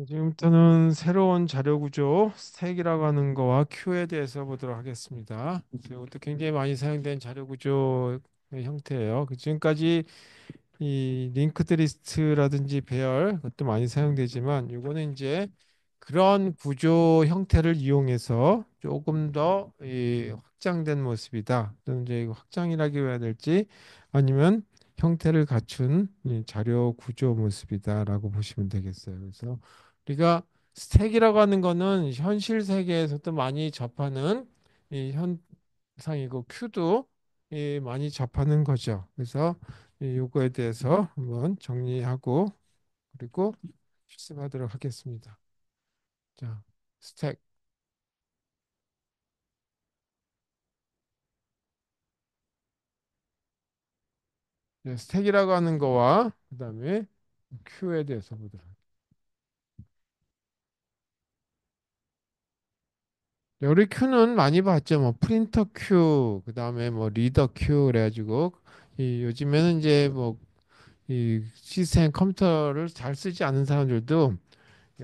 지금부터는 새로운 자료 구조, 스택이라고 하는 거와 큐에 대해서 보도록 하겠습니다. 이것도 굉장히 많이 사용된 자료 구조의 형태예요. 지금까지 이 링크드 리스트라든지 배열 그것도 많이 사용되지만 이거는 이제 그런 구조 형태를 이용해서 조금 더 확장된 모습이다. 또는 이제 이거 확장이라고 해야 될지 아니면 형태를 갖춘 이 자료 구조 모습이다라고 보시면 되겠어요. 그래서 우리가 스택이라고 하는 거는 현실 세계에서도 많이 접하는 이 현상이고 큐도 많이 접하는 거죠. 그래서 요거에 대해서 한번 정리하고 그리고 실습하도록 하겠습니다. 자, 스택. 네, 스택이라고 하는 거와 그다음에 큐에 대해서 보도록 할게요. 네, 우리 큐는 많이 봤죠. 뭐 프린터 큐, 그다음에 뭐 리더 큐 그래가지고 이 요즘에는 이제 뭐 이 시스템 컴퓨터를 잘 쓰지 않은 사람들도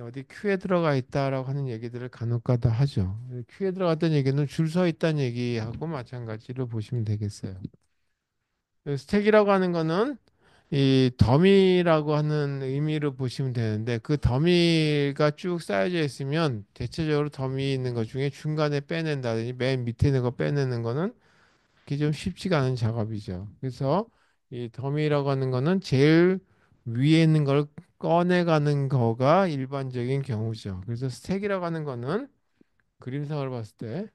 어디 큐에 들어가 있다라고 하는 얘기들을 간혹가다 하죠. 큐에 들어갔다는 얘기는 줄 서 있다는 얘기하고 마찬가지로 보시면 되겠어요. 스택이라고 하는 거는 이 더미라고 하는 의미로 보시면 되는데 그 더미가 쭉 쌓여져 있으면 대체적으로 더미 있는 것 중에 중간에 빼낸다든지 맨 밑에 있는 거 빼내는 거는 그게 좀 쉽지가 않은 작업이죠. 그래서 이 더미라고 하는 거는 제일 위에 있는 걸 꺼내가는 거가 일반적인 경우죠. 그래서 스택이라고 하는 거는 그림상을 봤을 때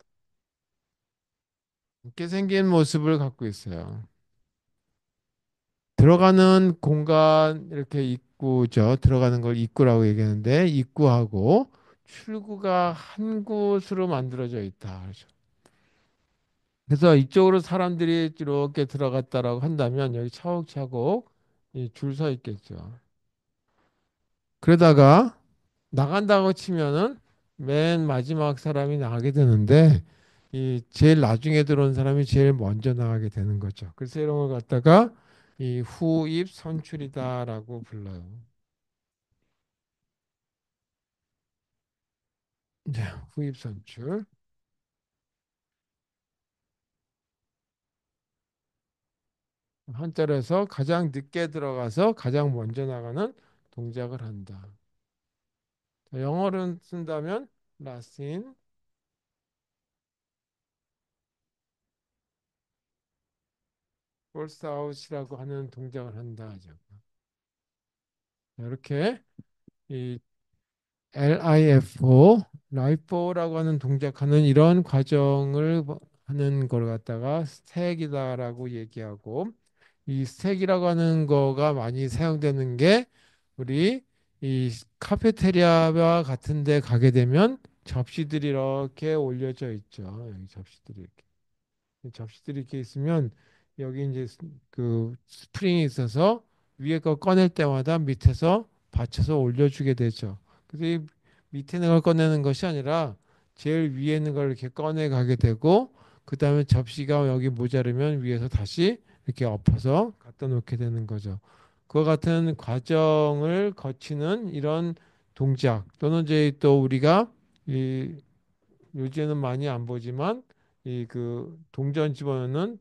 이렇게 생긴 모습을 갖고 있어요. 들어가는 공간 이렇게 입구죠. 들어가는 걸 입구라고 얘기하는데 입구하고 출구가 한 곳으로 만들어져 있다. 그렇죠. 그래서 이쪽으로 사람들이 이렇게 들어갔다라고 한다면 여기 차곡차곡 줄 서 있겠죠. 그러다가 나간다고 치면은 맨 마지막 사람이 나가게 되는데 이 제일 나중에 들어온 사람이 제일 먼저 나가게 되는 거죠. 그래서 이런 걸 갖다가 이 후입 선출이다라고 불러요. 이제 후입 선출. 한자로 해서 가장 늦게 들어가서 가장 먼저 나가는 동작을 한다. 자, 영어로 쓴다면 last in, first out이라고 하는 동작을 한다. 하죠. 이렇게 이 LIFO, 라이포라고 하는 동작하는 이런 과정을 하는 걸 갖다가 스택이다라고 얘기하고 이 스택이라고 하는 거가 많이 사용되는 게 우리 이 카페테리아와 같은 데 가게 되면 접시들이 이렇게 올려져 있죠. 여기 접시들이 이렇게. 접시들이 이렇게 있으면 여기 이제 그 스프링이 있어서 위에 거 꺼낼 때마다 밑에서 받쳐서 올려주게 되죠. 그래서 이 밑에 있는 걸 꺼내는 것이 아니라 제일 위에 있는 걸 이렇게 꺼내 가게 되고 그 다음에 접시가 여기 모자르면 위에서 다시 이렇게 엎어서 갖다 놓게 되는 거죠. 그와 같은 과정을 거치는 이런 동작 또는 이제 또 우리가 이 요즘에는 많이 안 보지만 이 그 동전 집어넣는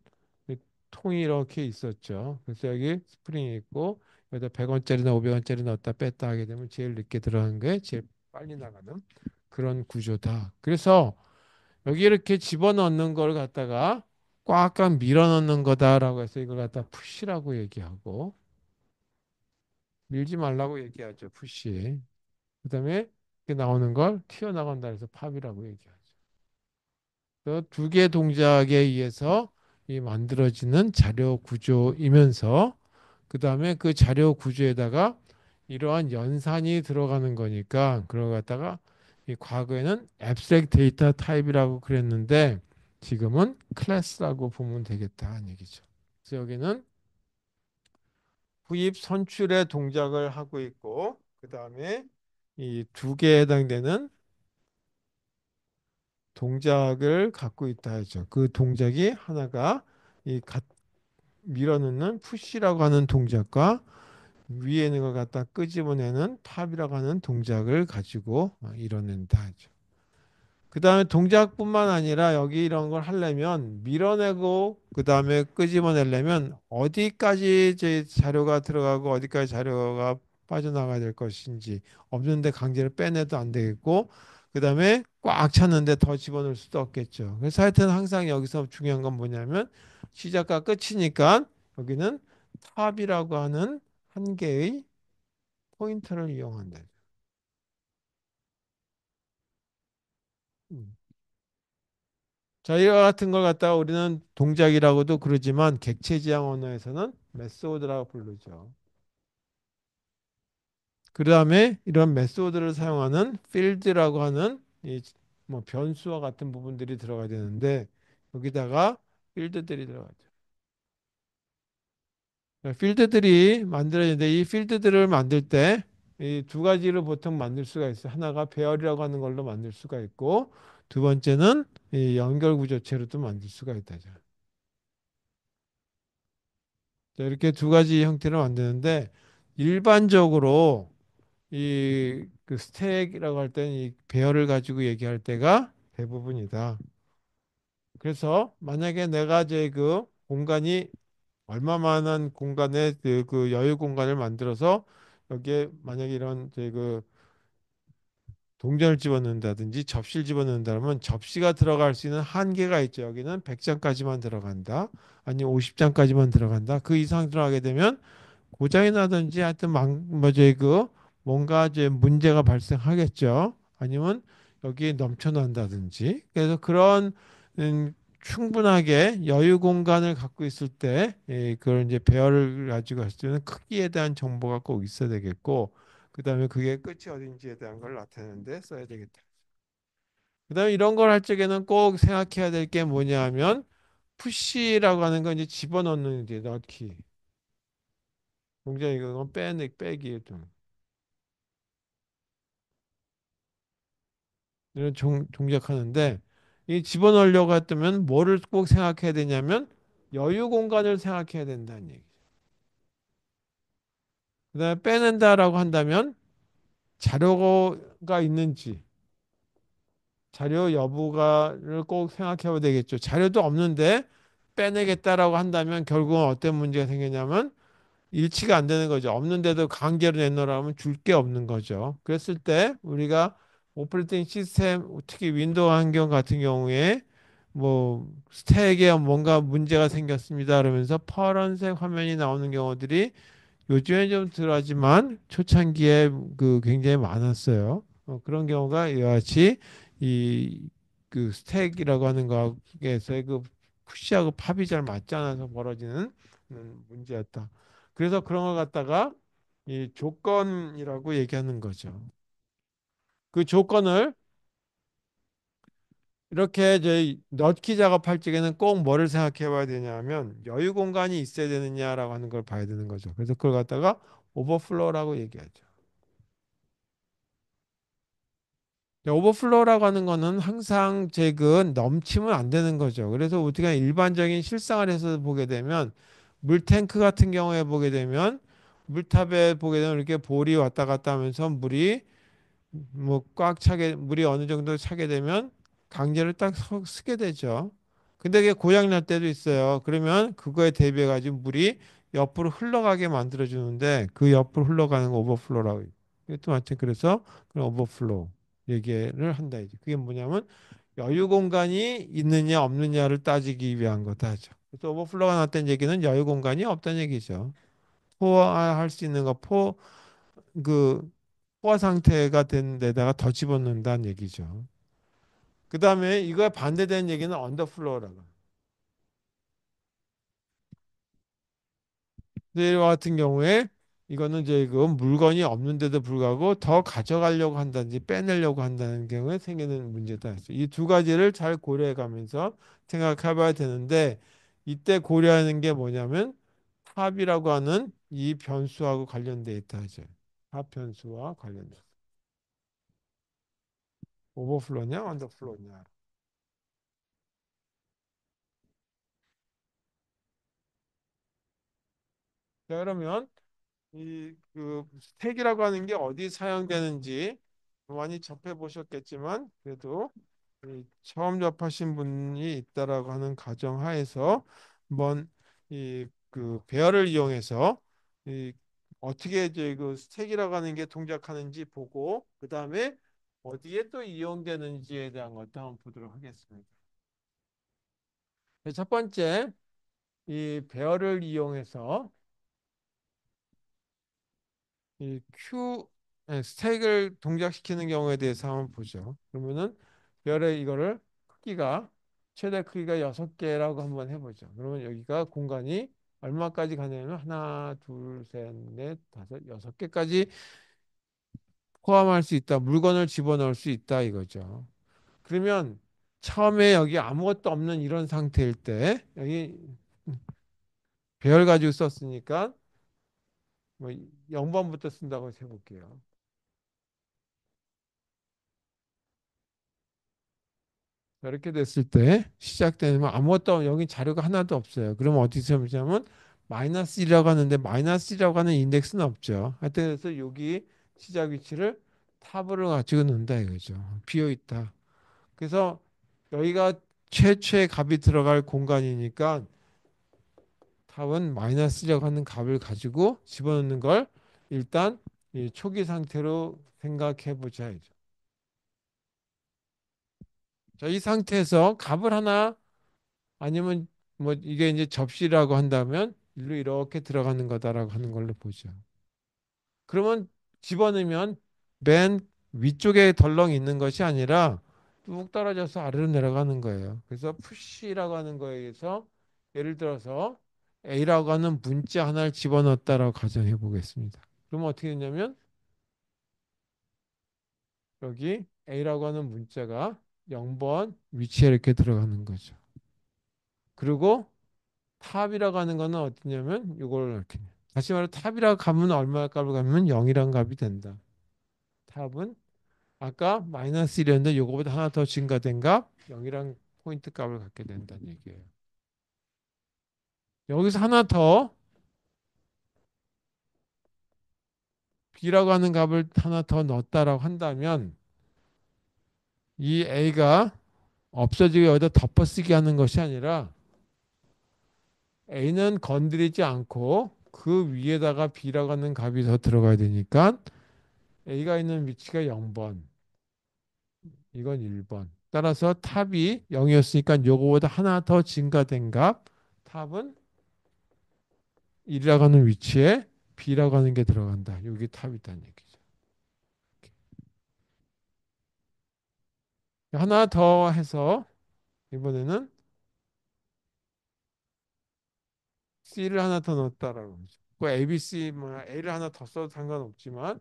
이 통이 이렇게 있었죠. 그래서 여기 스프링이 있고 여기다 100원짜리나 500원짜리 넣었다 뺐다 하게 되면 제일 늦게 들어가는 게 제일 빨리 나가는 그런 구조다. 그래서 여기 이렇게 집어넣는 걸 갖다가 꽉꽉 밀어 넣는 거다라고 해서 이걸 갖다 푸시라고 얘기하고 밀지 말라고 얘기하죠. 푸시. 그다음에 이렇게 나오는 걸 튀어나간다 해서 팝이라고 얘기하죠. 두 개의 동작에 의해서 이 만들어지는 자료 구조이면서 그 다음에 그 자료 구조에다가 이러한 연산이 들어가는 거니까 그걸 갖다가 이 과거에는 abstract data type이라고 그랬는데 지금은 클래스라고 보면 되겠다는 얘기죠. 그래서 여기는 후입 선출의 동작을 하고 있고 그 다음에 이 두 개에 해당되는 동작을 갖고 있다 하죠. 그 동작이 하나가 이 밀어넣는 푸시라고 하는 동작과 위에 있는 걸 갖다 끄집어내는 팝이라고 하는 동작을 가지고 이뤄낸다 하죠. 그 다음에 동작뿐만 아니라 여기 이런 걸 하려면 밀어내고 그 다음에 끄집어내려면 어디까지 제 자료가 들어가고 어디까지 자료가 빠져나가야 될 것인지 없는데 강제로 빼내도 안 되겠고 그 다음에 꽉 찼는데 더 집어넣을 수도 없겠죠. 그래서 하여튼 항상 여기서 중요한 건 뭐냐면 시작과 끝이니까 여기는 탑이라고 하는 한 개의 포인터를 이용한다. 음. 자, 이와 같은 걸 갖다가 우리는 동작이라고도 그러지만 객체지향 언어에서는 메소드라고 부르죠. 그 다음에 이런 메소드를 사용하는 필드라고 하는 이 뭐 변수와 같은 부분들이 들어가야 되는데 여기다가 필드들이 들어가죠. 필드들이 만들어지는데 이 필드들을 만들 때 이 두 가지를 보통 만들 수가 있어요. 하나가 배열이라고 하는 걸로 만들 수가 있고 두 번째는 이 연결 구조체로도 만들 수가 있다죠. 자, 이렇게 두 가지 형태를 만드는데 일반적으로 이 그 스택이라고 할 때는 이 배열을 가지고 얘기할 때가 대부분이다. 그래서 만약에 내가 이제 그 공간이 얼마만한 공간에 그 여유 공간을 만들어서 여기에 만약에 이런 이제 그 동전을 집어넣는다든지 접시를 집어넣는다면 접시가 들어갈 수 있는 한계가 있죠. 여기는 100장까지만 들어간다. 아니면 50장까지만 들어간다. 그 이상 들어가게 되면 고장이 나든지 하여튼 뭐지 그 뭔가 이제 문제가 발생하겠죠. 아니면 여기에 넘쳐난다든지. 그래서 그런 충분하게 여유 공간을 갖고 있을 때 그걸 이제 배열을 가지고 했을 때는 크기에 대한 정보가 꼭 있어야 되겠고 그다음에 그게 끝이 어딘지에 대한 걸 나타내는데 써야 되겠다. 그다음에 이런 걸 할 적에는 꼭 생각해야 될 게 뭐냐 하면 푸시라고 하는 건 이제 집어넣는 이제 넣기. 굉장히 이건 빼기 좀 이런 동작하는데 이 집어넣으려고 했다면 뭐를 꼭 생각해야 되냐면 여유 공간을 생각해야 된다는 얘기죠. 그다음에 빼낸다라고 한다면 자료가 있는지 자료 여부가를 꼭 생각해 봐야 되겠죠. 자료도 없는데 빼내겠다라고 한다면 결국은 어떤 문제가 생기냐면 일치가 안 되는 거죠. 없는데도 강제로 내놓으라면 줄 게 없는 거죠. 그랬을 때 우리가 오퍼레이팅 시스템, 특히 윈도우 환경 같은 경우에 뭐 스택에 뭔가 문제가 생겼습니다. 그러면서 파란색 화면이 나오는 경우들이 요즘에 좀 덜하지만 초창기에 그 굉장히 많았어요. 그런 경우가 이와 같이 이 그 스택이라고 하는 거에서의 그 푸시하고 팝이 잘 맞지 않아서 벌어지는 문제였다. 그래서 그런 걸 갖다가 이 조건이라고 얘기하는 거죠. 그 조건을 이렇게 이제 넣기 작업할 적에는 꼭 뭐를 생각해 봐야 되냐면 여유 공간이 있어야 되느냐라고 하는 걸 봐야 되는 거죠. 그래서 그걸 갖다가 오버플로우라고 얘기하죠. 오버플로우라고 하는 거는 항상 제그 넘치면 안 되는 거죠. 그래서 어떻게 일반적인 실생활에서 보게 되면 물탱크 같은 경우에 보게 되면 물탑에 보게 되면 이렇게 볼이 왔다 갔다 하면서 물이 뭐 꽉 차게 물이 어느 정도 차게 되면 강제로 딱 쓰게 되죠. 근데 그게 고장 날 때도 있어요. 그러면 그거에 대비해 가지고 물이 옆으로 흘러가게 만들어 주는데 그 옆으로 흘러가는 거 오버플로우라고 해요. 이것도 마찬가지 그래서 그런 오버플로우 얘기를 한다 이제. 그게 뭐냐면 여유 공간이 있느냐 없느냐를 따지기 위한 거다 하죠. 그래서 오버플로우가 났다는 얘기는 여유 공간이 없다는 얘기죠. 포화할 수 있는 그 포화 상태가 된 데다가 더 집어넣는다는 얘기죠. 그 다음에 이거에 반대되는 얘기는 언더플로우라고. 이와 같은 경우에 이거는 이제 그 물건이 없는데도 불구하고 더 가져가려고 한다든지 빼내려고 한다는 경우에 생기는 문제다. 이 두 가지를 잘 고려해 가면서 생각해 봐야 되는데 이때 고려하는 게 뭐냐면 탑이라고 하는 이 변수하고 관련돼 있다 하죠. 탑 변수와 관련돼. 오버플로냐, 언더플로냐. 자, 그러면 이 그 스택이라고 하는 게 어디 사용되는지 많이 접해 보셨겠지만 그래도 이 처음 접하신 분이 있다라고 하는 가정 하에서 한번 이 그 배열을 이용해서 이 어떻게 이제 그 스택이라고 하는 게 동작하는지 보고 그 다음에 어디에 또 이용되는지에 대한 것도 한번 보도록 하겠습니다. 네, 첫 번째 이 배열을 이용해서 이 스택을 동작시키는 경우에 대해서 한번 보죠. 그러면은 별의 이거를 크기가 최대 크기가 6개라고 한번 해보죠. 그러면 여기가 공간이 얼마까지 가냐면 하나, 둘, 셋, 넷, 다섯, 6개까지 포함할 수 있다. 물건을 집어넣을 수 있다 이거죠. 그러면 처음에 여기 아무것도 없는 이런 상태일 때 여기 배열 가지고 썼으니까 뭐 0번부터 쓴다고 해볼게요. 이렇게 됐을 때 시작되면 아무것도 여기 자료가 하나도 없어요. 그럼 어디서 보자면 마이너스 1이라고 하는데 마이너스 1이라고 하는 인덱스는 없죠. 하여튼 그래서 여기 시작 위치를 탑으로 가지고 놓는다 이거죠. 비어 있다. 그래서 여기가 최초의 값이 들어갈 공간이니까 탑은 마이너스 1이라고 하는 값을 가지고 집어넣는 걸 일단 이 초기 상태로 생각해 보자. 자, 이 상태에서 값을 하나 아니면 뭐 이게 이제 접시라고 한다면 일로 이렇게 들어가는 거다라고 하는 걸로 보죠. 그러면 집어넣으면 맨 위쪽에 덜렁이 있는 것이 아니라 뚝 떨어져서 아래로 내려가는 거예요. 그래서 푸시라고 하는 거에 의해서 예를 들어서 A라고 하는 문자 하나를 집어넣었다라고 가정해 보겠습니다. 그러면 어떻게 되냐면 여기 A라고 하는 문자가 0번 위치에 이렇게 들어가는 거죠. 그리고 탑이라고 하는 거는 어떠냐면 이걸 이렇게 다시 말해 탑이라고 가면 얼마 값을 가면 0이란 값이 된다. 탑은 아까 마이너스 1이었는데 요거보다 하나 더 증가된 값 0이란 포인트 값을 갖게 된다는 얘기예요. 여기서 하나 더 b라고 하는 값을 하나 더 넣었다라고 한다면 이 a가 없어지고 여기다 덮어쓰기 하는 것이 아니라 a는 건드리지 않고 그 위에다가 b라고 하는 값이 더 들어가야 되니까 a가 있는 위치가 0번 이건 1번. 따라서 탑이 0이었으니까 요거보다 하나 더 증가된 값 탑은 1이라고 하는 위치에 B라고 하는 게 들어간다. 여기 탑이 있다는 얘기죠. 하나 더 해서 이번에는 C를 하나 더 넣었다라고 하죠. 그 A, B, C 뭐 A를 하나 더 써도 상관없지만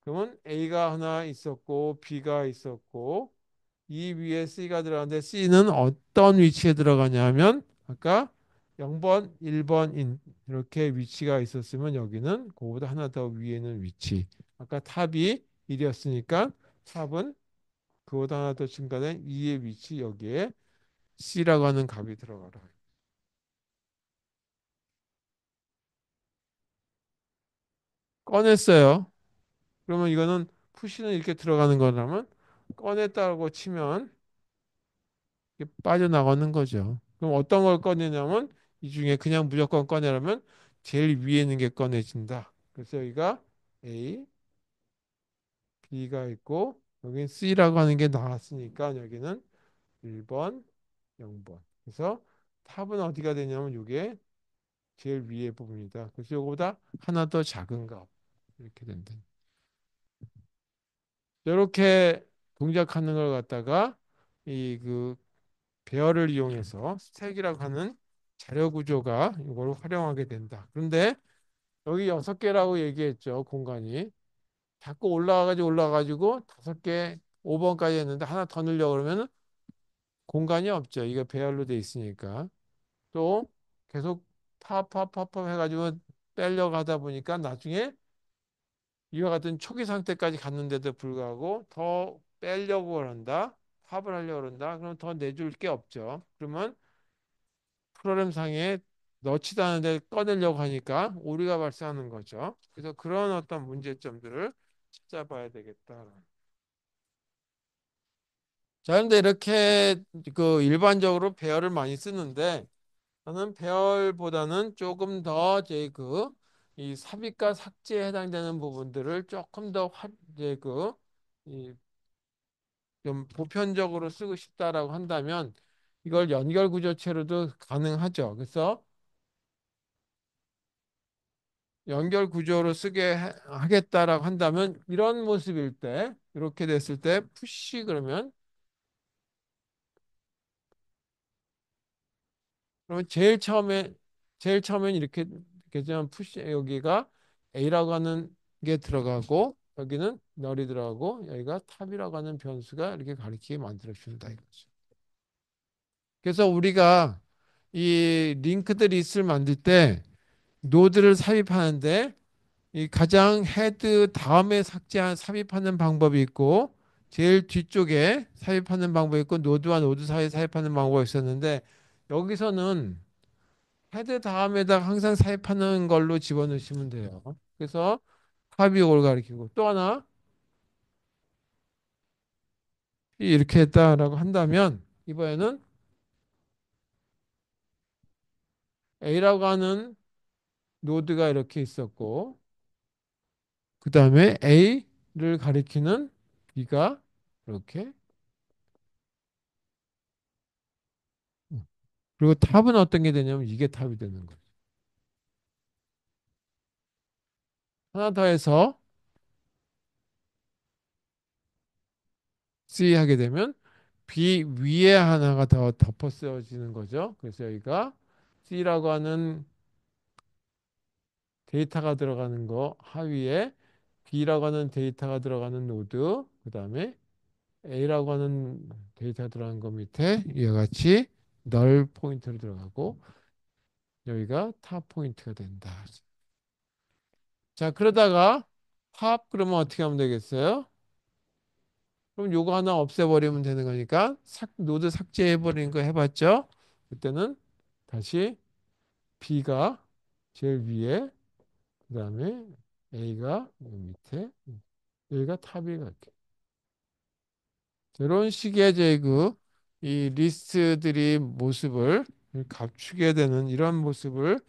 그러면 A가 하나 있었고 B가 있었고 이 위에 C가 들어가는데 C는 어떤 위치에 들어가냐면 아까 0번, 1번 이렇게 위치가 있었으면 여기는 그거보다 하나 더 위에 있는 위치. 아까 탑이 1이었으니까 탑은 그거보다 하나 더 증가된 2의 위치 여기에 C라고 하는 값이 들어가라. 꺼냈어요. 그러면 이거는 푸시는 이렇게 들어가는 거라면 꺼냈다고 치면 이게 빠져나가는 거죠. 그럼 어떤 걸 꺼내냐면 이 중에 그냥 무조건 꺼내라면 제일 위에 있는 게 꺼내진다. 그래서 여기가 A, B가 있고 여기 C라고 하는 게 나왔으니까 여기는 1번, 0번. 그래서 탑은 어디가 되냐면 이게 제일 위에 부분이다. 그래서 이거보다 하나 더 작은 값 이렇게 된다. 이렇게 동작하는 걸 갖다가 이 그 배열을 이용해서 스택이라고 하는 자료 구조가 이걸 활용하게 된다. 그런데 여기 6개라고 얘기했죠. 공간이. 자꾸 올라가가지고 5개, 5번까지 했는데 하나 더 넣으려고 그러면 공간이 없죠. 이게 배열로 돼 있으니까. 또 계속 팝 해가지고 빼려고 하다 보니까 나중에 이와 같은 초기 상태까지 갔는데도 불구하고 더 빼려고 그런다. 팝을 하려고 그런다. 그럼 더 내줄 게 없죠. 그러면 프로그램 상에 넣지도 않은데 꺼내려고 하니까 오류가 발생하는 거죠. 그래서 그런 어떤 문제점들을 찾아봐야 되겠다. 자, 그런데 이렇게 그 일반적으로 배열을 많이 쓰는데 저는 배열보다는 조금 더 이제 이 삽입과 삭제에 해당되는 부분들을 조금 더 이제 이 좀 보편적으로 쓰고 싶다라고 한다면 이걸 연결 구조체로도 가능하죠. 그래서 연결 구조로 하겠다라고 한다면 이런 모습일 때 이렇게 됐을 때 푸시 그러면 제일 처음엔 이렇게 되면 푸시 여기가 A라고 하는 게 들어가고 여기는 널이 들어가고 여기가 탑이라고 하는 변수가 이렇게 가리키게 만들어 준다 이거죠. 그래서 우리가 이 링크드 리스트를 만들 때 노드를 삽입하는데 이 가장 헤드 다음에 삽입하는 방법이 있고 제일 뒤쪽에 삽입하는 방법이 있고 노드와 노드 사이에 삽입하는 방법이 있었는데 여기서는 헤드 다음에다가 항상 삽입하는 걸로 집어넣으시면 돼요. 그래서 탑이 이걸 가리키고 또 하나 이렇게 했다라고 한다면 이번에는 A라고 하는 노드가 이렇게 있었고 그 다음에 A를 가리키는 B가 이렇게 그리고 탑은 어떤 게 되냐면 이게 탑이 되는 거예요. 하나 더 해서 C 하게 되면 B 위에 하나가 더 덮어 쓰여지는 거죠. 그래서 여기가 C라고 하는 데이터가 들어가는 거 하위에 B라고 하는 데이터가 들어가는 노드 그 다음에 A라고 하는 데이터 들어가는 거 밑에 이와 같이 널 포인트로 들어가고 여기가 탑 포인트가 된다. 자 그러다가 탑 그러면 어떻게 하면 되겠어요? 그럼 요거 하나 없애버리면 되는 거니까 노드 삭제해버리는 거 해봤죠? 그때는 다시 B가 제일 위에 그 다음에 A가 여기 밑에 여기가 탑이 갈게. 이런 식의 이제 이 리스트들이 모습을 갖추게 되는 이런 모습을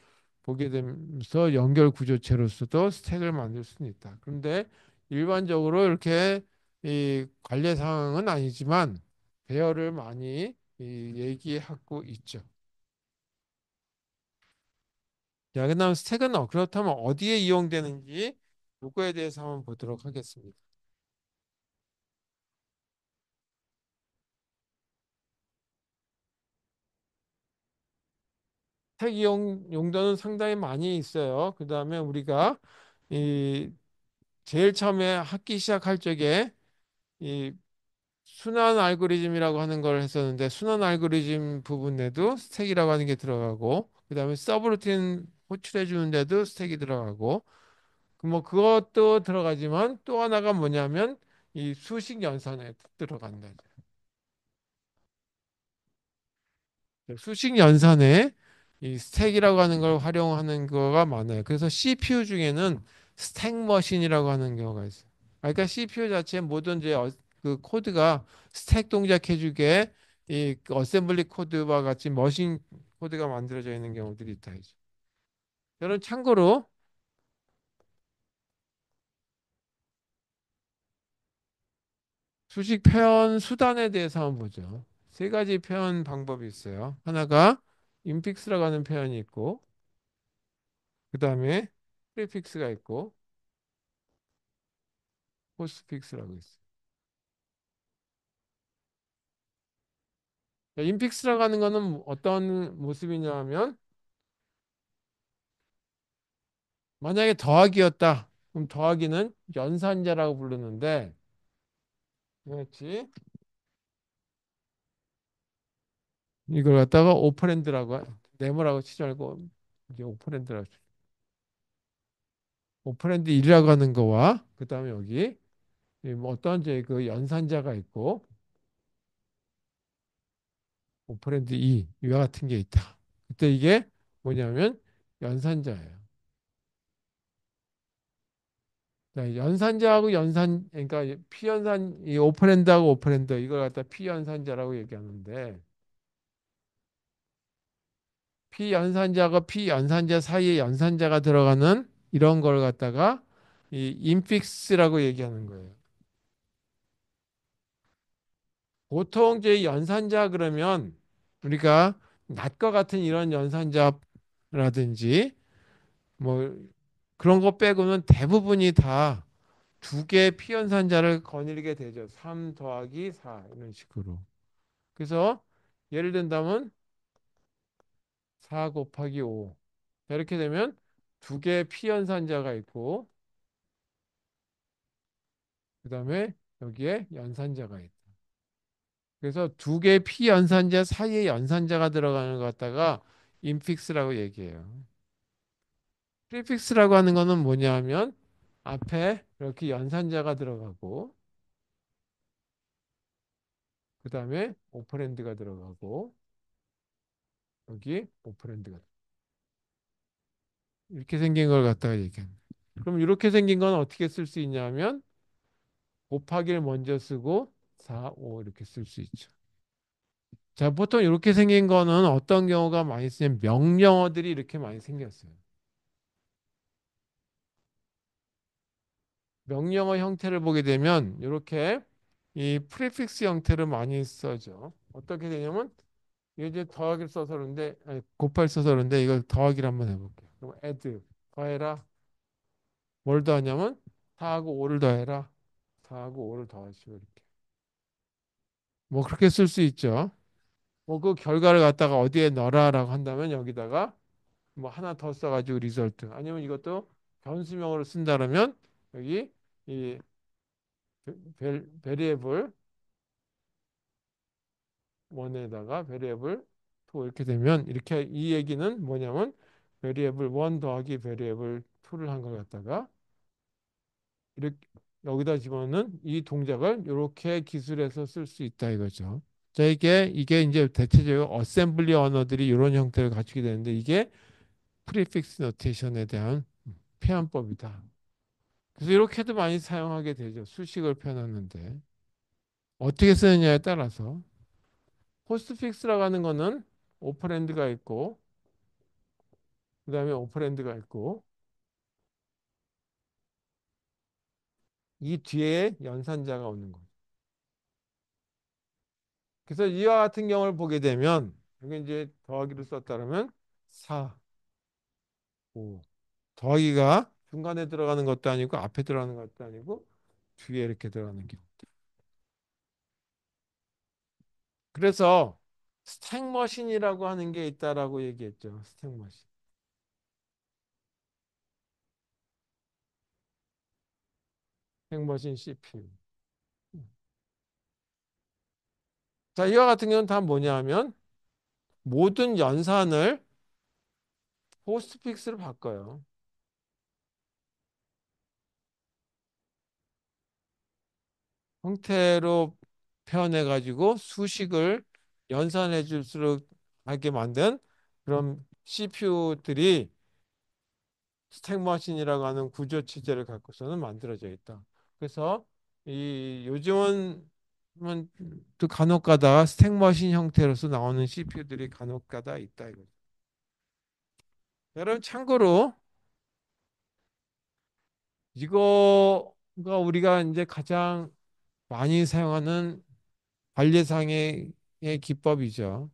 보게 되면서 연결 구조체로서도 스택을 만들 수는 있다. 그런데 일반적으로 이렇게 이 관례 사항은 아니지만 배열을 많이 얘기하고 있죠. 자, 그다음 스택은 그렇다면 어디에 이용되는지 요거에 대해서 한번 보도록 하겠습니다. 스택 이용 용도는 상당히 많이 있어요. 그다음에 우리가 이 제일 처음에 학기 시작할 적에 이 순환 알고리즘이라고 하는 걸 했었는데 순환 알고리즘 부분에도 스택이라고 하는 게 들어가고 그다음에 서브루틴 호출해 주는데도 스택이 들어가고 뭐 그것도 들어가지만 또 하나가 뭐냐면 이 수식 연산에 들어간다. 수식 연산에 이 스택이라고 하는 걸 활용하는 거가 많아요. 그래서 CPU 중에는 스택 머신이라고 하는 경우가 있어요. 그러니까 CPU 자체에 모든 이제 그 코드가 스택 동작해주게 이 어셈블리 코드와 같이 머신 코드가 만들어져 있는 경우들이 있다. 이제. 저는 참고로 수식 표현 수단에 대해서 한번 보죠. 세 가지 표현 방법이 있어요. 하나가 인픽스라고 하는 표현이 있고, 그 다음에 프리픽스가 있고, 포스트픽스라고 있어요. 인픽스라고 하는 거는 어떤 모습이냐 하면 만약에 더하기였다. 그럼 더하기는 연산자라고 부르는데 그렇지. 이걸 갖다가 네모라고 치지 말고 이제 오퍼랜드 1이라고 하는 거와 그다음에 여기 뭐 어떤 이제 그 연산자가 있고 오퍼랜드 2 이와 같은 게 있다. 그때 이게 뭐냐면 연산자예요. 자, 연산자하고 그러니까 피연산, 이 오퍼랜드하고 오퍼랜드 이걸 갖다 피연산자라고 얘기하는데 피연산자와 피연산자 사이에 연산자가 들어가는 이런 걸 갖다가 이 인픽스라고 얘기하는 거예요. 보통 이제 연산자 그러면 우리가 낫과 같은 이런 연산자라든지 뭐 그런 거 빼고는 대부분이 다 두 개의 피연산자를 거느리게 되죠. 3 더하기 4 이런 식으로. 그래서 예를 든다면 4 곱하기 5. 이렇게 되면 두 개의 피연산자가 있고 그다음에 여기에 연산자가 있다. 그래서 두 개의 피연산자 사이에 연산자가 들어가는 것 갖다가 인픽스라고 얘기해요. 프리픽스라고 하는 거는 뭐냐 하면 앞에 이렇게 연산자가 들어가고 그다음에 오퍼랜드가 들어가고 여기 오퍼랜드가 이렇게 생긴 걸 갖다가 얘기합니다. 그럼 이렇게 생긴 건 어떻게 쓸 수 있냐면 곱하기를 먼저 쓰고 4, 5 이렇게 쓸 수 있죠. 자, 보통 이렇게 생긴 거는 어떤 경우가 많이 쓰냐면 명령어들이 이렇게 많이 생겼어요. 명령어 형태를 보게 되면 이렇게 이 프리픽스 형태를 많이 써죠. 어떻게 되냐면 이게 이제 더하기를 써서 그런데 아니, 곱하기 써서 그런데 이걸 더하기를 한번 해볼게요. 그럼 add 더해라. 뭘 더하냐면 4하고 5를 더해라. 4하고 5를 더하시고 이렇게. 뭐 그렇게 쓸 수 있죠. 뭐 그 결과를 갖다가 어디에 넣어라라고 한다면 여기다가 뭐 하나 더 써가지고 리설트 아니면 이것도 변수명으로 쓴다 그러면 여기 이 베리에블 원에다가 베리에블 2 이렇게 되면 이렇게 이 얘기는 뭐냐면 베리에블 1 더하기 베리에블 2를 한 걸 갖다가 이렇게 여기다 집어넣는 이 동작을 이렇게 기술해서 쓸 수 있다 이거죠. 자, 이게 이제 대체적으로 어셈블리 언어들이 이런 형태를 갖추게 되는데 이게 프리픽스 노테이션에 대한 표현법이다. 그래서 이렇게도 많이 사용하게 되죠. 수식을 표현하는데 어떻게 쓰느냐에 따라서 포스트픽스라고 하는 거는 오퍼랜드가 있고 그다음에 오퍼랜드가 있고 이 뒤에 연산자가 오는 거죠. 그래서 이와 같은 경우를 보게 되면 여기 이제 더하기를 썼다 그러면 4, 5 더하기가 중간에 들어가는 것도 아니고 앞에 들어가는 것도 아니고 뒤에 이렇게 들어가는 경우. 그래서 스택머신이라고 하는 게 있다라고 얘기했죠. 스택머신. 스택머신 CPU. 자, 이와 같은 경우는 다 뭐냐 하면 모든 연산을 포스트픽스로 바꿔요. 형태로 표현해 가지고 수식을 연산해 줄수록 하게 만든 그런 CPU들이 스택머신이라고 하는 구조 체제를 갖고서는 만들어져 있다. 그래서 이 요즘은 또 간혹가다 스택머신 형태로서 나오는 CPU들이 간혹가다 있다 이거죠. 여러분 참고로 이거가 우리가 이제 가장 많이 사용하는 관리상의 기법이죠.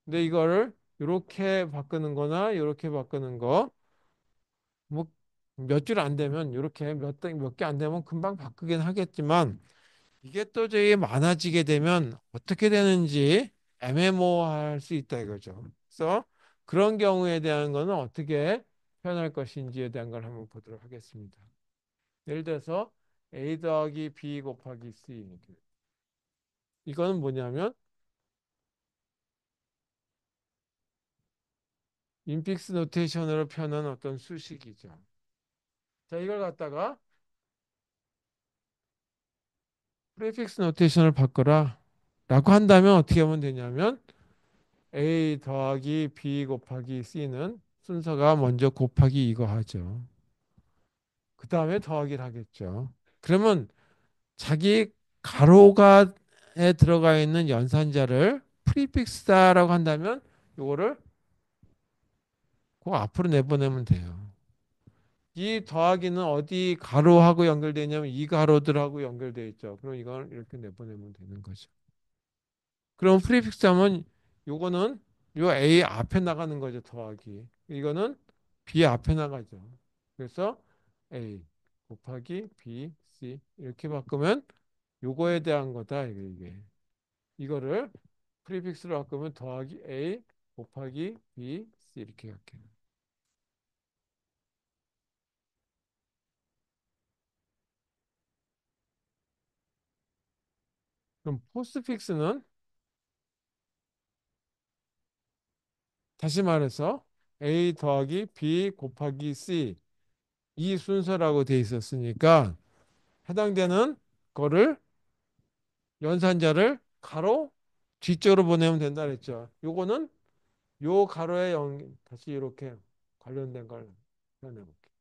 근데 이거를 이렇게 바꾸는 거나 이렇게 바꾸는 거 뭐 몇 줄 안 되면 이렇게 몇 개 안 되면 금방 바꾸긴 하겠지만 이게 또 저기 많아지게 되면 어떻게 되는지 애매모호할 수 있다 이거죠. 그래서 그런 경우에 대한 거는 어떻게 표현할 것인지에 대한 걸 한번 보도록 하겠습니다. 예를 들어서 A 더하기 B 곱하기 C 이거는 뭐냐면 인픽스 노테이션으로 표현한 어떤 수식이죠. 자, 이걸 갖다가 프리픽스 노테이션을 바꿔라 라고 한다면 어떻게 하면 되냐면 A 더하기 B 곱하기 C는 순서가 먼저 곱하기 이거 하죠. 그 다음에 더하기를 하겠죠. 그러면 자기 가로가에 들어가 있는 연산자를 프리픽스다라고 한다면 이거를 그 앞으로 내보내면 돼요. 이 더하기는 어디 가로하고 연결되어 있냐면 이 가로들하고 연결되어 있죠. 그럼 이걸 이렇게 내보내면 되는 거죠. 그럼 프리픽스 하면 요거는 요 A 앞에 나가는 거죠. 더하기. 이거는 B 앞에 나가죠. 그래서 A 곱하기 B, C 이렇게 바꾸면 요거에 대한 거다. 이게. 이거를 프리픽스로 바꾸면 더하기 A 곱하기 B, C 이렇게 할게요. 그럼 포스트픽스는 다시 말해서 A 더하기 B 곱하기 C 이 순서라고 돼 있었으니까 해당되는 거를 연산자를 가로 뒤쪽으로 보내면 된다 그랬죠. 요거는 요 가로에 다시 이렇게 관련된 걸 표현해 볼게요.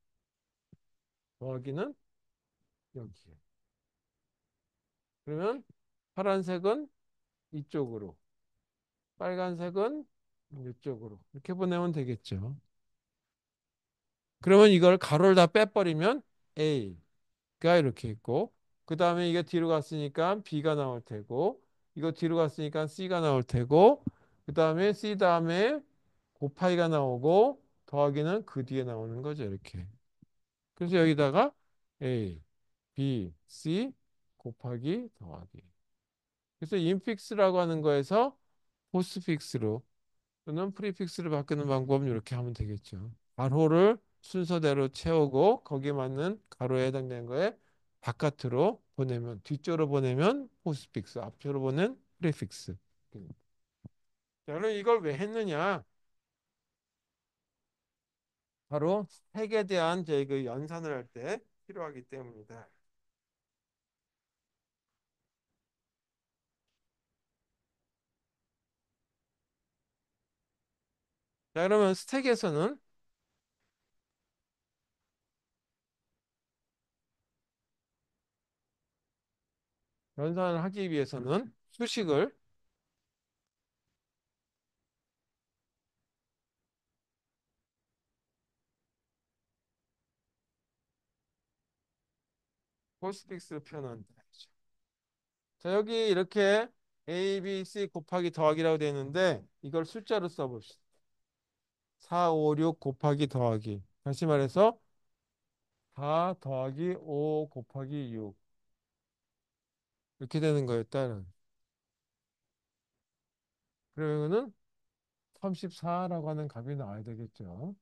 더하기는 여기에. 그러면 파란색은 이쪽으로, 빨간색은 이쪽으로 이렇게 보내면 되겠죠. 그러면 이걸 가로를 다 빼버리면 A가 이렇게 있고 그 다음에 이게 뒤로 갔으니까 B가 나올 테고 이거 뒤로 갔으니까 C가 나올 테고 그 다음에 C 다음에 곱하기가 나오고 더하기는 그 뒤에 나오는 거죠. 이렇게. 그래서 여기다가 A, B, C 곱하기 더하기. 그래서 인픽스라고 하는 거에서 포스픽스로 또는 프리픽스를 바꾸는 방법은 이렇게 하면 되겠죠. 가로를 순서대로 채우고 거기에 맞는 가로에 해당되는 거에 바깥으로 보내면 뒤쪽으로 보내면 포스픽스, 앞쪽으로 보낸 프리픽스. 자, 그럼 이걸 왜 했느냐? 바로 색에 대한 저희 그 연산을 할 때 필요하기 때문이다. 자, 그러면 스택에서는 연산을 하기 위해서는 수식을 포스픽스로 표현한다. 자, 여기 이렇게 A, B, C 곱하기 더하기라고 되어 있는데 이걸 숫자로 써봅시다. 4, 5, 6 곱하기 더하기. 다시 말해서 4 더하기 5 곱하기 6 이렇게 되는 거였다. 그러면은 34라고 하는 값이 나와야 되겠죠.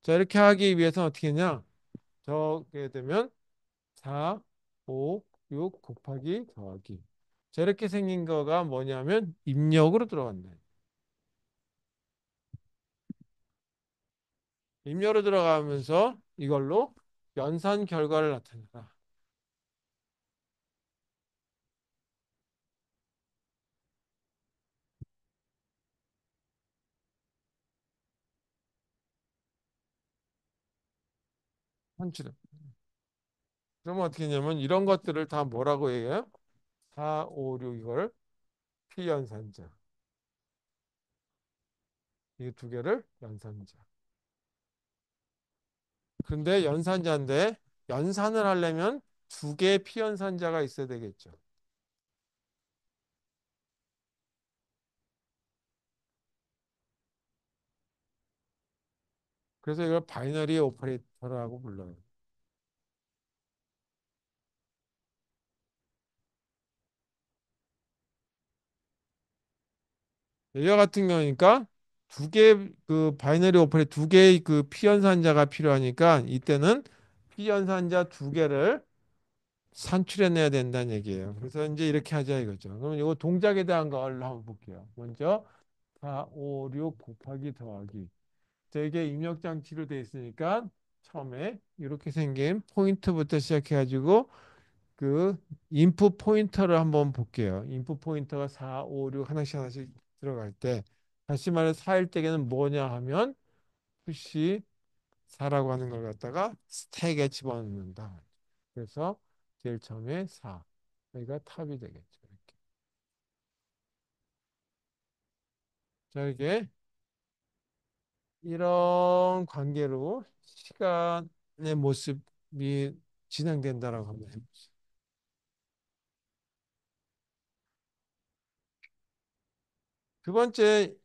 자, 이렇게 하기 위해서 어떻게 했냐? 저게 되면 4, 5, 6 곱하기 더하기. 자, 이렇게 생긴 거가 뭐냐면 입력으로 들어간다. 입력으로 들어가면서 이걸로 연산 결과를 나타낸다. 산출해. 그러면 어떻게 했냐면 이런 것들을 다 뭐라고 해요? 4, 5, 6 이걸 피연산자. 이 두 개를 연산자. 근데 연산자인데 연산을 하려면 두 개의 피연산자가 있어야 되겠죠. 그래서 이걸 바이너리 오퍼레이터라고 불러요. 얘 같은 경우니까 두 개 그 바이너리 오퍼레이터 두 개의 그 피연산자가 필요하니까 이때는 피연산자 두 개를 산출해내야 된다는 얘기예요. 그래서 이제 이렇게 하자 이거죠. 그러면 이거 동작에 대한 걸 한번 볼게요. 먼저 4, 5, 6 곱하기 더하기. 자, 이게 입력 장치로 되어 있으니까 처음에 이렇게 생긴 포인트부터 시작해가지고 그 인풋 포인터를 한번 볼게요. 인풋 포인터가 4, 5, 6 하나씩 하나씩 들어갈 때 다시 말해 4일 때에는 뭐냐 하면 푸시 4라고 하는 걸 갖다가 스택에 집어넣는다. 그래서 제일 처음에 4. 여기가 탑이 되겠죠. 이렇게. 자, 이게 이런 관계로 시간의 모습이 진행된다라고 한번 해보죠. 두 번째,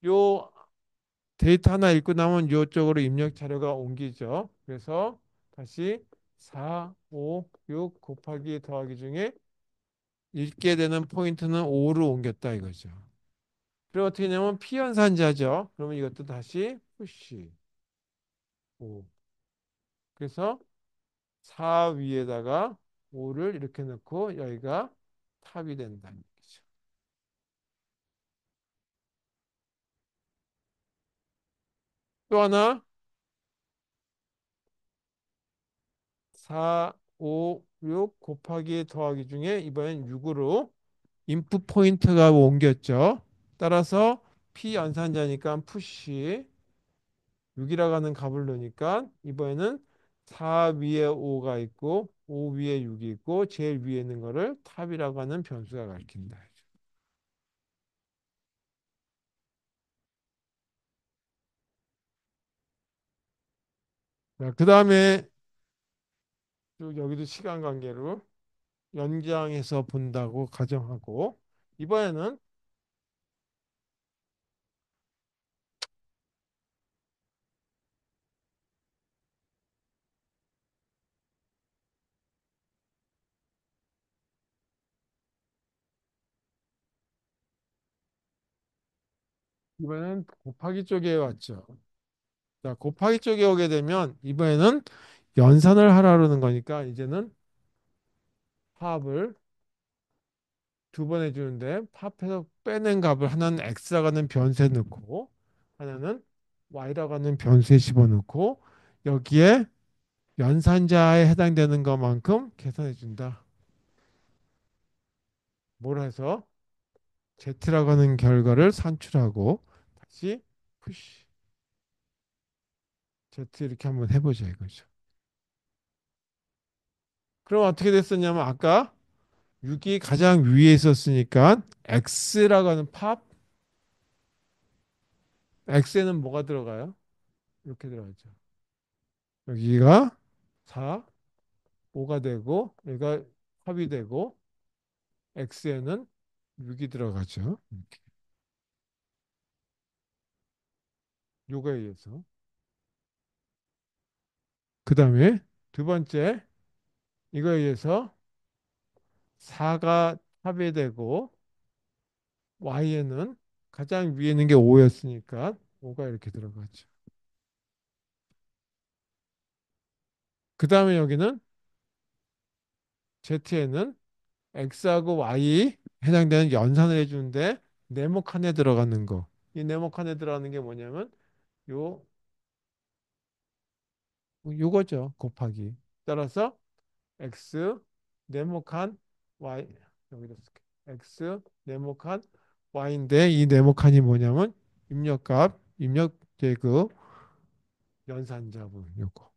요 데이터 하나 읽고 나면 요쪽으로 입력 자료가 옮기죠. 그래서 다시 4, 5, 6 곱하기 더하기 중에 읽게 되는 포인트는 5로 옮겼다 이거죠. 그리고 어떻게 되냐면 피연산자죠. 그러면 이것도 다시 푸시 5. 그래서 4 위에다가 5를 이렇게 넣고 여기가 탑이 된다는 얘기죠. 또 하나 4, 5, 6 곱하기 더하기 중에 이번엔 6으로 인풋 포인트가 옮겼죠. 따라서 P 연산자니까 푸시 6이라고 하는 값을 넣으니까 이번에는 4 위에 5가 있고 5 위에 6이 있고 제일 위에 있는 거를 탑이라고 하는 변수가 가리킨다. 그 다음에 쭉 여기도 시간 관계로 연장해서 본다고 가정하고 이번에는 이번에는 곱하기 쪽에 왔죠. 자, 곱하기 쪽에 오게 되면 이번에는 연산을 하라는 거니까 이제는 합을 두 번 해주는데 합해서 빼낸 값을 하나는 x라고 하는 변수에 넣고 하나는 y라고 하는 변수에 집어넣고 여기에 연산자에 해당되는 것만큼 계산해 준다. 뭘 해서 z라고 하는 결과를 산출하고 다시 푸시 z 이렇게 한번 해보자 이거죠. 그럼 어떻게 됐었냐면 아까 6이 가장 위에 있었으니까 x라고 하는 팝 x에는 뭐가 들어가요? 이렇게 들어가죠. 여기가 4, 5가 되고 여기가 합이 되고 x에는 6이 들어가죠. 이렇게. 요거에 의해서. 그 다음에 두 번째 이거에 의해서 4가 합이 되고 y에는 가장 위에 있는 게 5였으니까 5가 이렇게 들어가죠. 그 다음에 여기는 z에는 x하고 y 해당되는 연산을 해주는데 네모 칸에 들어가는 거. 이 네모 칸에 들어가는 게 뭐냐면 요 요거죠. 곱하기. 따라서 x 네모칸 y 여기다 쓸게. x 네모칸 y인데 이 네모칸이 뭐냐면 입력값 입력제 그 연산자분 요거.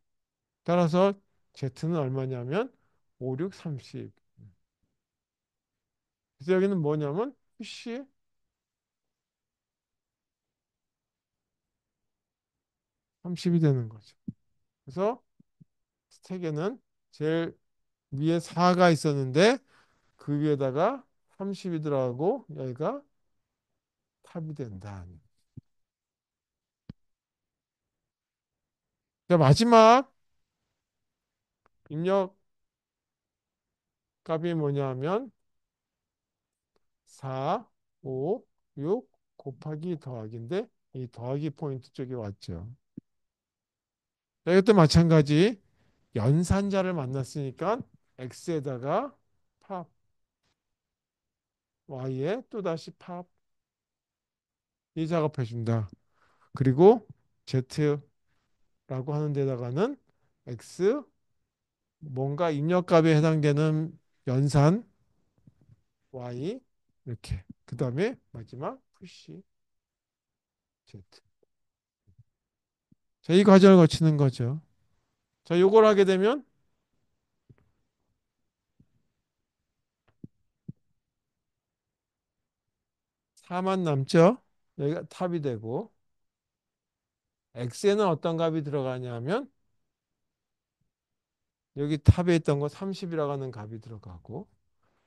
따라서 z는 얼마냐면 5, 6, 30. 그래서 여기는 뭐냐면 푸시 30이 되는 거죠. 그래서 스택에는 제일 위에 4가 있었는데 그 위에다가 30이 들어가고 여기가 탑이 된다. 자, 마지막 입력 값이 뭐냐면 4, 5, 6 곱하기 더하기인데 이 더하기 포인트 쪽에 왔죠. 자, 이것도 마찬가지 연산자를 만났으니까 x에다가 팝, y에 또다시 팝 이 작업해 준다. 그리고 z라고 하는 데다가는 x 뭔가 입력값에 해당되는 연산 y 이렇게 그 다음에 마지막 푸시 Z. 자, 이 과정을 거치는 거죠. 자, 요걸 하게 되면 4만 남죠. 여기가 탑이 되고 x에는 어떤 값이 들어가냐면 여기 탑에 있던 거 30이라고 하는 값이 들어가고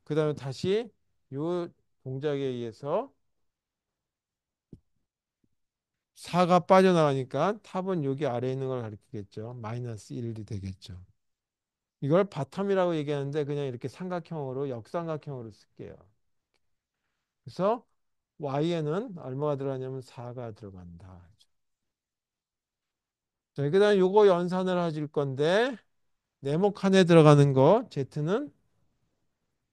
그 다음에 다시 요 동작에 의해서 4가 빠져나가니까 탑은 여기 아래에 있는 걸 가리키겠죠. 마이너스 1이 되겠죠. 이걸 바텀이라고 얘기하는데 그냥 이렇게 삼각형으로 역삼각형으로 쓸게요. 그래서 y에는 얼마가 들어가냐면 4가 들어간다. 자, 그다음 요거 연산을 해줄 건데 네모칸에 들어가는 거 z는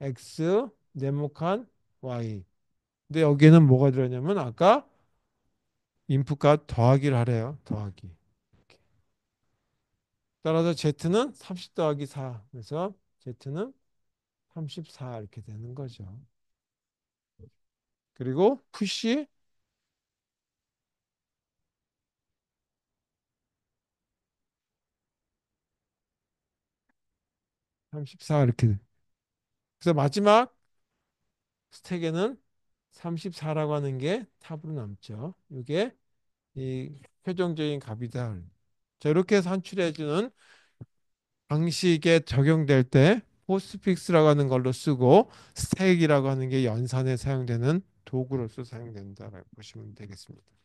x 네모칸 y. 근데 여기에는 뭐가 들어가냐면 아까 인풋값 더하기를 하래요. 더하기. 이렇게. 따라서 z는 30 더하기 4. 그래서 z는 34 이렇게 되는 거죠. 그리고 푸시 34 이렇게. 그래서 마지막 스택에는 34라고 하는 게 탑으로 남죠. 이게 이 최종적인 값이다. 자, 이렇게 산출해 주는 방식에 적용될 때 포스트픽스라고 하는 걸로 쓰고 스택이라고 하는 게 연산에 사용되는 도구로서 사용된다라고 보시면 되겠습니다.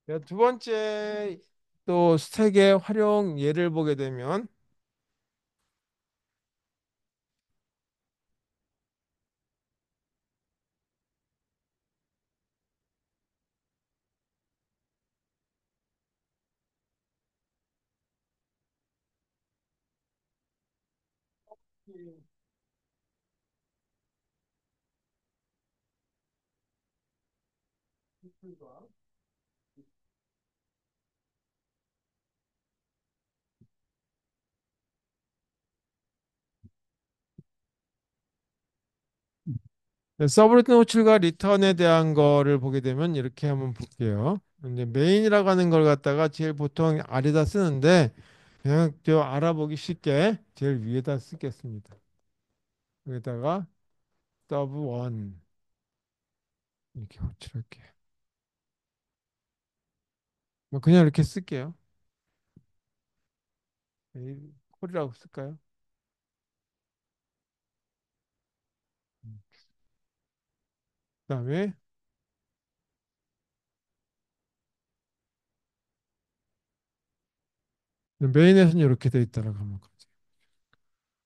자, 두 번째 또 스택의 활용 예를 보게 되면 서브루틴 호출과 리턴에 대한 거를 보게 되면 이렇게 한번 볼게요. 이제 메인이라고 하는 걸 갖다가 제일 보통 아래다 쓰는데 그냥 저 알아보기 쉽게 제일 위에다 쓰겠습니다. 여기다가 서브 원 이렇게 호출할게요. 뭐 그냥 이렇게 쓸게요. 콜이라고 쓸까요? 그다음에 메인에서는 이렇게 돼 있다라고 하면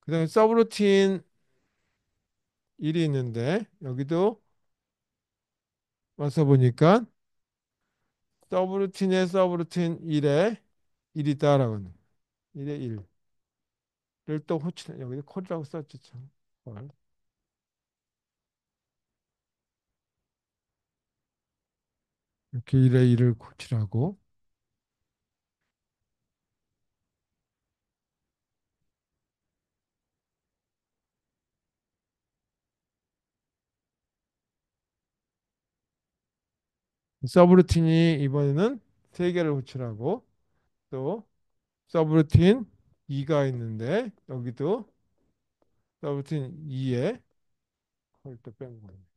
그다음에 서브루틴 1이 있는데 여기도 와서 보니까 서브루틴 1에 1이다라고 하는 1에 1을 또 호출 여기도 콜이라고 썼죠 참. 콜. 이렇게 1에 1을 호출하고 서브루틴이 이번에는 세 개를 호출하고 또 서브루틴 2가 있는데 여기도 서브루틴 2에 콜또 뺀 거예요.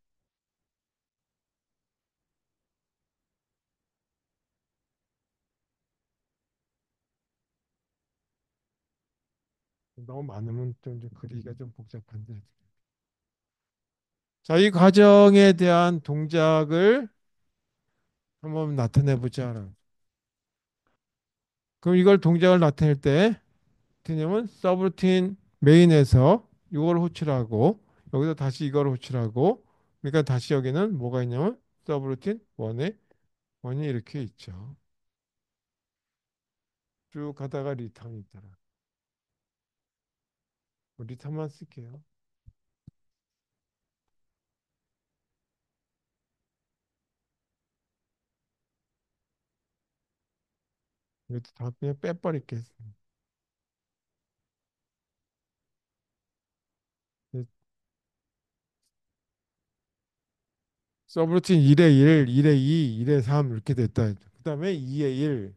너무 많으면 좀 이제 그리기가 좀 복잡한데. 자, 이 과정에 대한 동작을 한번 나타내 보자. 그럼 이걸 동작을 나타낼 때 뭐냐면 서브루틴 메인에서 이걸 호출하고 여기서 다시 이걸 호출하고 그러니까 다시 여기는 뭐가 있냐면 서브루틴 1에 원이 이렇게 있죠. 쭉 가다가 리턴이 있더라. 뭐 리턴만 쓸게요. 이것도 다 그냥 빼버릴게. 서브루틴 1에 1, 1에 2, 1에 3 이렇게 됐다. 그 다음에 2에 1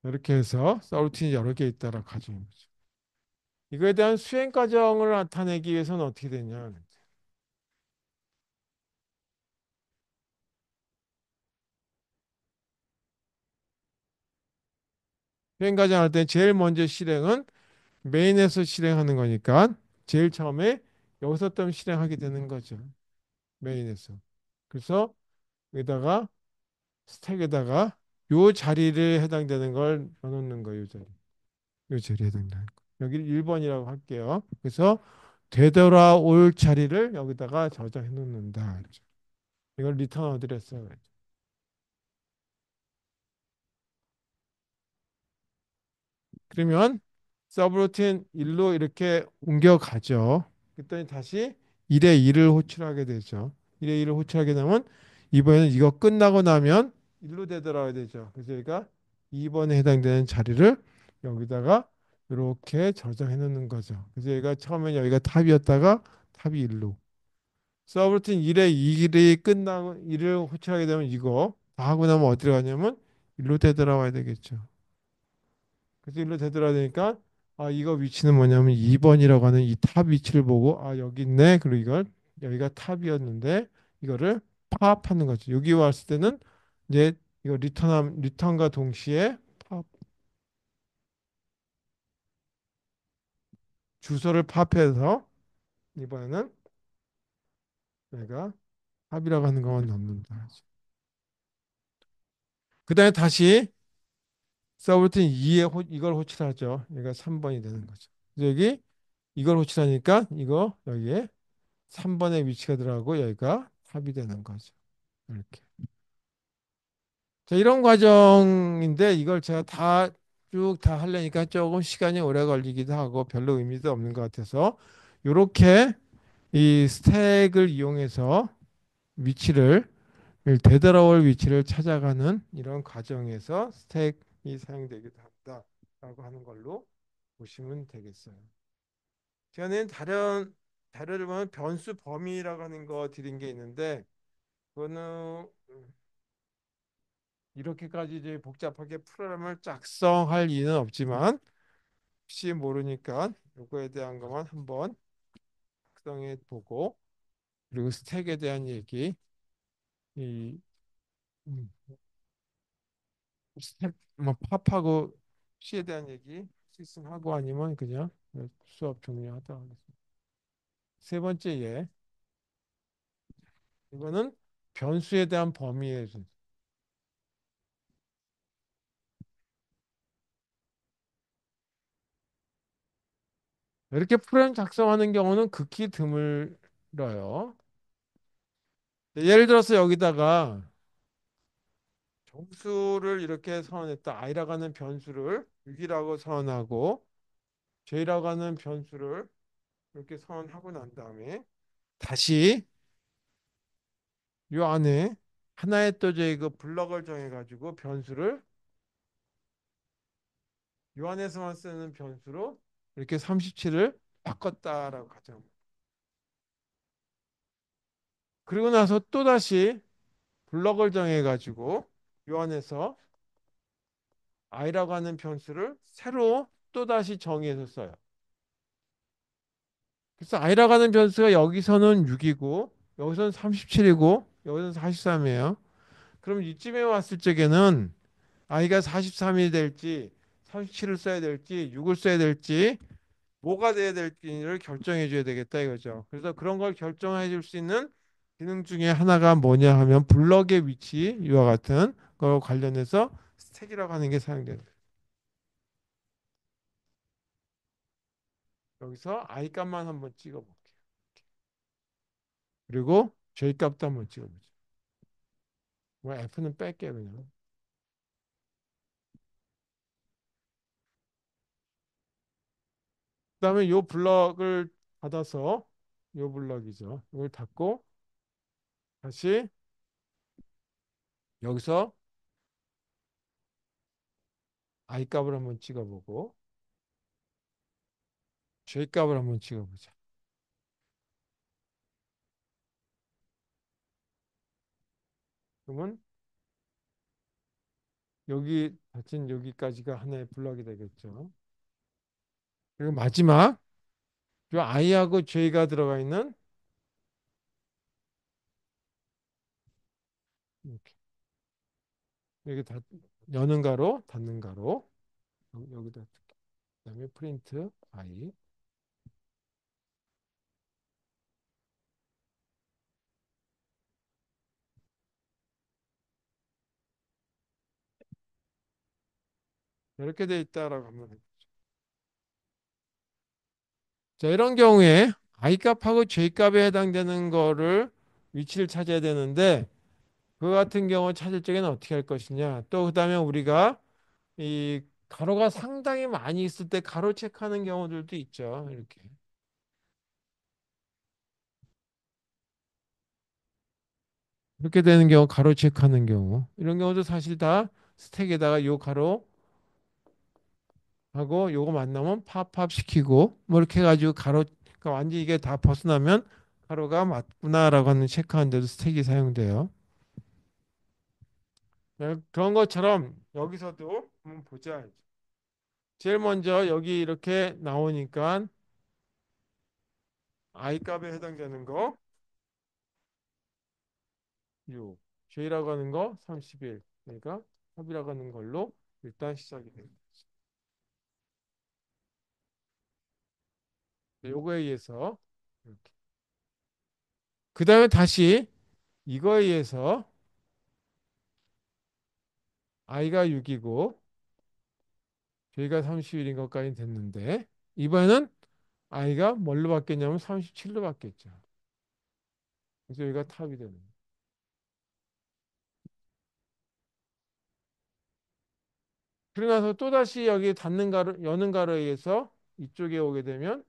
이렇게 해서 서브루틴이 여러 개 있다라고 가정해 보죠. 이거에 대한 수행 과정을 나타내기 위해서는 어떻게 되냐. 수행 과정 할 때 제일 먼저 실행은 메인에서 실행하는 거니까 제일 처음에 여기서 또 실행하게 되는 거죠. 메인에서. 그래서 여기다가 스택에다가 요 자리를 해당되는 걸 넣어놓는 거예요. 요 자리. 요 자리에 해당되는 거. 여기를 1번이라고 할게요. 그래서 되돌아올 자리를 여기다가 저장해 놓는다. 이걸 리턴 어드레스. 그러면 서브루틴 1로 이렇게 옮겨가죠. 그랬더니 다시 1에 2를 호출하게 되죠. 1에 2를 호출하게 되면 이번에는 이거 끝나고 나면 1로 되돌아야 되죠. 그래서 여기가 2번에 해당되는 자리를 여기다가 이렇게 저장해 놓는 거죠. 그래서 여기가 처음에 여기가 탑이었다가 탑이 1로. 서브루틴 1에 2일이 끝나고 1을 호출하게 되면 이거 다 하고 나면 어디로 가냐면 1로 되돌아와야 되겠죠. 그래서 일로 되돌아야 되니까 아 이거 위치는 뭐냐면 2번이라고 하는 이 탑 위치를 보고 아 여기 있네. 그리고 이걸 여기가 탑이었는데 이거를 파악하는 거죠. 여기 왔을 때는 이제 이거 리턴과 동시에 팝 주소를 팝해서 이번에는 내가 탑이라고 하는 것만 넣는다. 그다음에 다시 서브루틴 2에 이걸 호출하죠. 여기가 3번이 되는 거죠. 그래서 여기 이걸 호출하니까 이거 여기에 3번의 위치가 들어가고 여기가 탑이 되는 거죠. 이렇게. 자, 이런 과정인데 이걸 제가 다 쭉 다 하려니까 조금 시간이 오래 걸리기도 하고 별로 의미도 없는 것 같아서 이렇게 이 스택을 이용해서 위치를 되돌아올 위치를 찾아가는 이런 과정에서 스택이 사용되기도 한다라고 하는 걸로 보시면 되겠어요. 제가 낸 다른 자료를 보면 변수 범위라고 하는 거 드린 게 있는데 그거는 이렇게까지 이제 복잡하게 프로그램을 작성할 이유는 없지만 혹시 모르니까 요거에 대한 것만 한번 작성해 보고 그리고 스택에 대한 얘기 이 음, 스택 뭐 팝하고 C에 대한 얘기 실습하고 아니면 그냥 수업 종료하다 하겠습니다. 세 번째 예 이거는 변수에 대한 범위에 이렇게 프로그램 작성하는 경우는 극히 드물어요. 예를 들어서 여기다가 정수를 이렇게 선언했다. i라고 하는 변수를 6이라고 선언하고 j라고 하는 변수를 이렇게 선언하고 난 다음에 다시 이 안에 하나의 또 저희 그 블럭을 정해 가지고 변수를 이 안에서만 쓰는 변수로 이렇게 37을 바꿨다라고 하죠. 그리고 나서 또 다시 블럭을 정해 가지고 이 안에서 i라고 하는 변수를 새로 또 다시 정의해서 써요. 그래서 i라고 하는 변수가 여기서는 6이고 여기서는 37이고 여기서는 43이에요. 그럼 이쯤에 왔을 적에는 i가 43이 될지 37을 써야 될지 6을 써야 될지 뭐가 돼야 될지를 결정해 줘야 되겠다 이거죠. 그래서 그런 걸 결정해 줄 수 있는 기능 중에 하나가 뭐냐 하면 블럭의 위치 이와 같은 거 관련해서 스택이라고 하는 게 사용됩니다. 여기서 I 값만 한번 찍어볼게요. 그리고 J 값도 한번 찍어보죠. 뭐 F는 뺄게요, 그냥. 그다음에 요 블럭을 닫아서 요 블럭이죠. 이걸 닫고 다시 여기서 I 값을 한번 찍어보고 J 값을 한번 찍어보자. 그러면 여기 닫힌 여기까지가 하나의 블럭이 되겠죠. 그리고 마지막 요 I하고 J가 들어가 있는 이렇게 여기 다 여는 가로 닫는 가로 여기다 둘게. 그다음에 프린트 I 이렇게 돼 있다라고 하면 돼요. 자, 이런 경우에 I 값하고 J 값에 해당되는 거를 위치를 찾아야 되는데 그 같은 경우 찾을 적에는 어떻게 할 것이냐. 또 그다음에 우리가 이 가로가 상당히 많이 있을 때 가로 체크하는 경우들도 있죠. 이렇게. 이렇게 되는 경우 가로 체크하는 경우. 이런 경우도 사실 다 스택에다가 요 가로 하고 요거 만나면 팝팝 시키고 뭐 이렇게 해가지고 가로 그러니까 완전히 이게 다 벗어나면 가로가 맞구나라고 하는 체크하는데도 스택이 사용돼요. 네, 그런 것처럼 여기서도 한번 보자. 제일 먼저 여기 이렇게 나오니까 I 값에 해당되는 거 6, J라고 하는 거 31. 그러니까 합이라고 하는 걸로 일단 시작이 됩니다. 요거에 의해서 이렇게. 그 다음에 다시 이거에 의해서 I가 6이고 J가 31인 것까지 됐는데 이번에는 I가 뭘로 바뀌었냐면 37로 바뀌었죠. 그래서 여기가 탑이 되는 거예요. 그러고 나서 또다시 여기 닫는 가로, 여는 가로에 의해서 이쪽에 오게 되면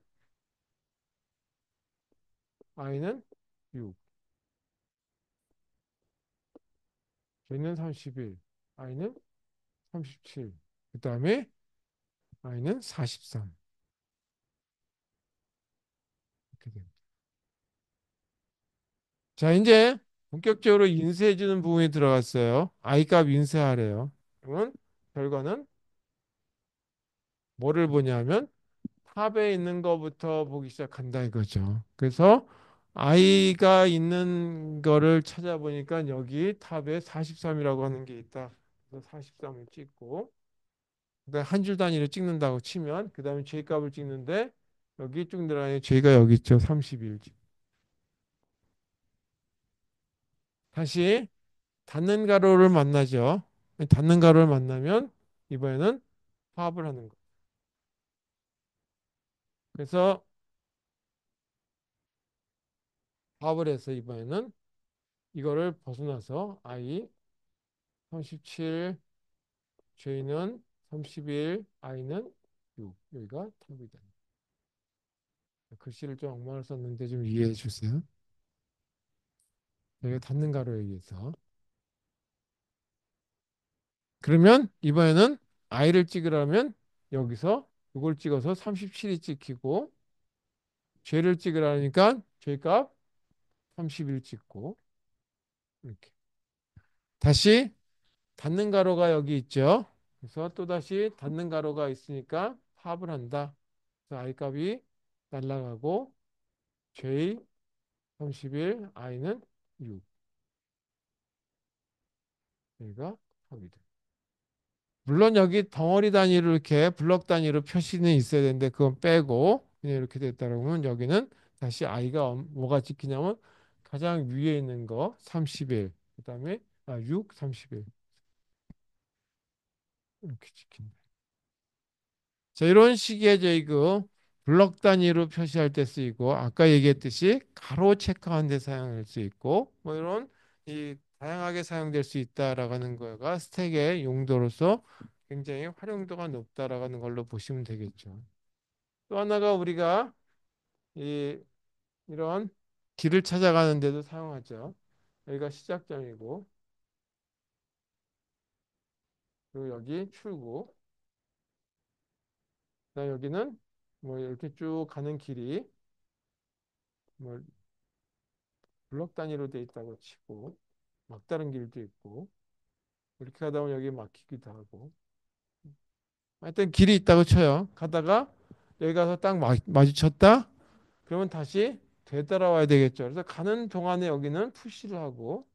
I는 6, J는 31, I는 37. 그 다음에 I는 43. 이렇게 됩니다. 자, 이제 본격적으로 인쇄해주는 부분이 들어갔어요. I 값 인쇄하래요. 그러면 결과는 뭐를 보냐면 탑에 있는 거부터 보기 시작한다 이거죠. 그래서 i가 있는 거를 찾아보니까 여기 탑에 43이라고 하는 게 있다. 그래서 43을 찍고 그다음에 한 줄 단위로 찍는다고 치면 그다음에 j 값을 찍는데 여기 쭉 들어가는 j가 여기 있죠. 31. 다시 닫는 가로를 만나죠. 닫는 가로를 만나면 이번에는 파업을 하는 거. 그래서 파업을 해서 이번에는 이거를 벗어나서 i 37 J는 31, I는 6. 여기가 탑이다. 글씨를 좀 엉망을 썼는데 좀 이해해 주세요. 여기가 닫는 가로에 의해서. 그러면 이번에는 I를 찍으려면 여기서 이걸 찍어서 37이 찍히고 J를 찍으라니까 J 값 31 찍고 이렇게. 다시 닫는 가로가 여기 있죠. 그래서 또다시 닫는 가로가 있으니까 합을 한다. 그래서 I 값이 날라가고 J 31, I는 6. 여기가 합이 돼. 물론 여기 덩어리 단위로 이렇게 블럭 단위로 표시는 있어야 되는데 그건 빼고 그냥 이렇게 됐다 그러면 여기는 다시 I가 뭐가 찍히냐면 가장 위에 있는 거 31. 그다음에 6, 31. 이렇게 찍힌다. 자, 이런 식의 저희 그 블럭 단위로 표시할 때 쓰이고 아까 얘기했듯이 가로 체크하는 데 사용할 수 있고 뭐 이런 이 다양하게 사용될 수 있다라고 하는 거가 스택의 용도로서 굉장히 활용도가 높다라고 하는 걸로 보시면 되겠죠. 또 하나가 우리가 이 이런 길을 찾아가는 데도 사용하죠. 여기가 시작점이고 그리고 여기 출구. 그다음 여기는 뭐 이렇게 쭉 가는 길이 뭐 블럭 단위로 돼 있다고 치고 막다른 길도 있고 이렇게 하다 보면 여기 막히기도 하고 하여튼 길이 있다고 쳐요. 가다가 여기 가서 딱 마주쳤다. 그러면 다시 되돌아와야 되겠죠. 그래서 가는 동안에 여기는 푸시를 하고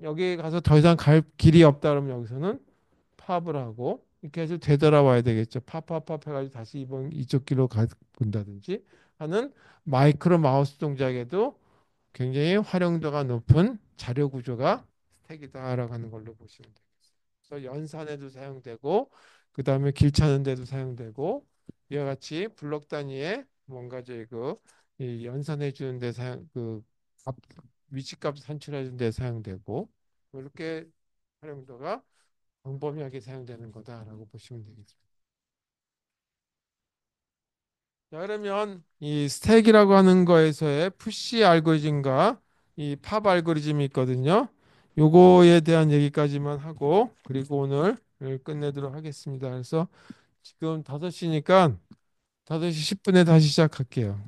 여기 가서 더 이상 갈 길이 없다 그러면 여기서는 팝을 하고 이렇게 해서 되돌아와야 되겠죠. 팝팝팝 해가지고 다시 이번 이쪽 길로 본다든지 하는 마이크로 마우스 동작에도 굉장히 활용도가 높은 자료 구조가 스택이다라고 하는 걸로 보시면 되겠습니다. 그래서 연산에도 사용되고 그 다음에 길 찾는 데도 사용되고 이와 같이 블록 단위의 뭔가 저희 이 연산해 주는 데 사용 위치값 산출해 주는 데 사용되고 이렇게 활용도가 광범위하게 사용되는 거다라고 보시면 되겠습니다. 자, 그러면 이 스택이라고 하는 거에서의 푸시 알고리즘과 이 팝 알고리즘이 있거든요. 요거에 대한 얘기까지만 하고 그리고 오늘 끝내도록 하겠습니다. 그래서 지금 5시니까 5시 10분에 다시 시작할게요.